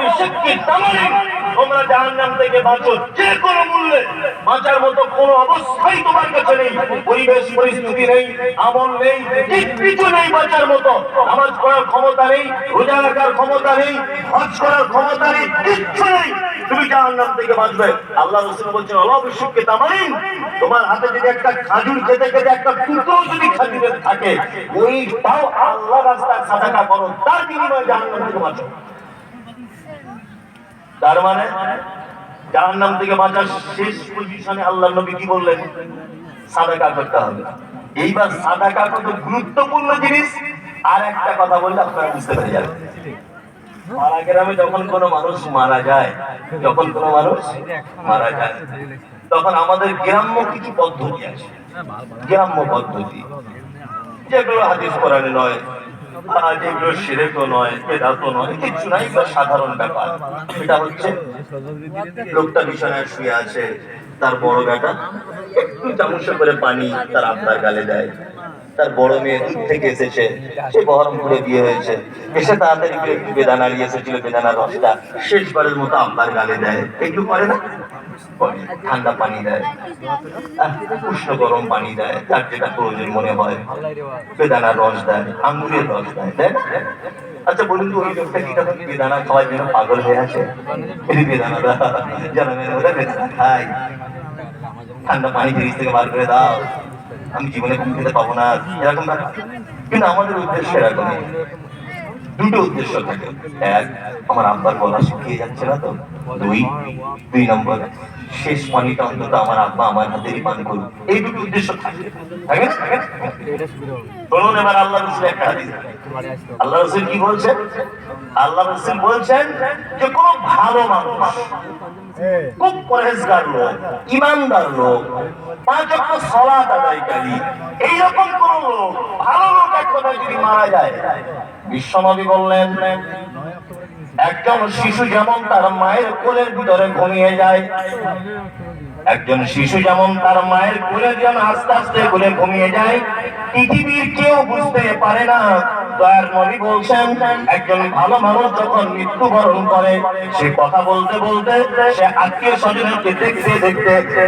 বিশিক্কি tamarind, তোমরা জাহান্নাম থেকে বাঁচো যে কোনো মূল্যে। বাঁচার মতো কোনো অবস্থাই তোমার কাছে নেই, পরিবেশ পরিস্থিতি নেই, আমল নেই, কিছু নেই বাঁচার মতো। নামাজ পড়ার ক্ষমতা নেই, রোজা রাখার ক্ষমতা নেই, হজ করার ক্ষমতা নেই, কিচ্ছু নেই, তুমি জাহান্নাম থেকে বাঁচবে। আল্লাহ রাসূল বলছেন আলা বিশিক্কি তামারিন, তোমার হাতে যদি একটা খাজুর খেতে খেতে একটা টুকরো যদি খাজুরের থাকে, ওই তাও আল্লাহ রাস্তায় সাদাকা করো, তার বিনিময়ে জাহান্নাম থেকে বাঁচো। তার মানে জাহান্নাম থেকে বাঁচার শেষ পজিশনে আল্লাহর নবী কি বললেন? সাদাকা করতে হবে। এইবার সাদাকা কত গুরুত্বপূর্ণ জিনিস আর একটা কথা বললে আপনারা বুঝতে পেরে যাবেন। মারা গ্রামে যখন কোনো মানুষ মারা যায়, তখন আমাদের গ্রাম্য কিছু পদ্ধতি আছে, গ্রাম্য পদ্ধতি যেগুলো হাদিস কোরআনে নয়, যেগুলো শিরকও নয়, বেদাতও নয়, কিছু নাই, বা সাধারণ ব্যাপার। এটা হচ্ছে লোকটা বিছানায় শুয়ে আছে, তার বড় বেটা একটু চামচে করে পানি তার আব্বার গালে দেয়। তার বড় মেয়ে দূর থেকে এসেছে, সে বহরমপুরে বিয়ে হয়েছে, এসে তাড়াতাড়ি করে একটু বেদানা নিয়ে এসেছিল, বেদানার রসটা শেষবারের মতো আব্বার গালে দেয়। একটু করে না, ঠান্ডা পানি দেয়, উষ্ণ গরম পানি দেয়, তার যেটা প্রয়োজন মনে হয়, বেদানার রস দেয়, আঙ্গুরের রস দেয়। আচ্ছা বলুন তো, ওই লোকটা কি তখন বেদানা খাওয়ার জন্য পাগল হয়ে আছে? বেদানা জানাবেন বেদানা খাই, ঠান্ডা পানি ফ্রিজ থেকে বার করে দাও, আমি জীবনে কম খেতে পাবো না, এরকম ব্যাপার। কিন্তু আমাদের উদ্দেশ্য এরকমই। দুটো উদ্দেশ্য থাকে, এক, আমার আব্বার গলা শুকিয়ে যাচ্ছে না তো, দুই নম্বর, শেষ পানিটা অন্তত আমার আব্বা আমার হাতেরই পান করুন। এই দুটো উদ্দেশ্য থাকে। বলুন এবার আল্লাহ রাসূল একটা হাদিস, আল্লাহ রাসূল কি বলছেন? আল্লাহ রাসূল বলছেন যে কোন ভালো মানুষ, খুব পরহেজগার লোক, ইমানদার লোক, 5 ওয়াক্ত সালাত আদায়কারী, এইরকম কোন লোক, ভালো লোক এক কথা যদি মারা যায়, বিশ্বনবী বললেন একজন শিশু যেমন তার মায়ের কোলের ভিতরে ঘুমিয়ে যায়, একজন শিশু যেমন তার মায়ের কোলে যেন আস্তে আস্তে কোলে ঘুমিয়ে যায়, পৃথিবীর কেউ বুঝতে পারে না। দয়ার নবী বলছেন একজন ভালো মানুষ যখন মৃত্যুবরণ করে, সে কথা বলতে বলতে, সে আত্মীয় স্বজনকে দেখতে দেখতে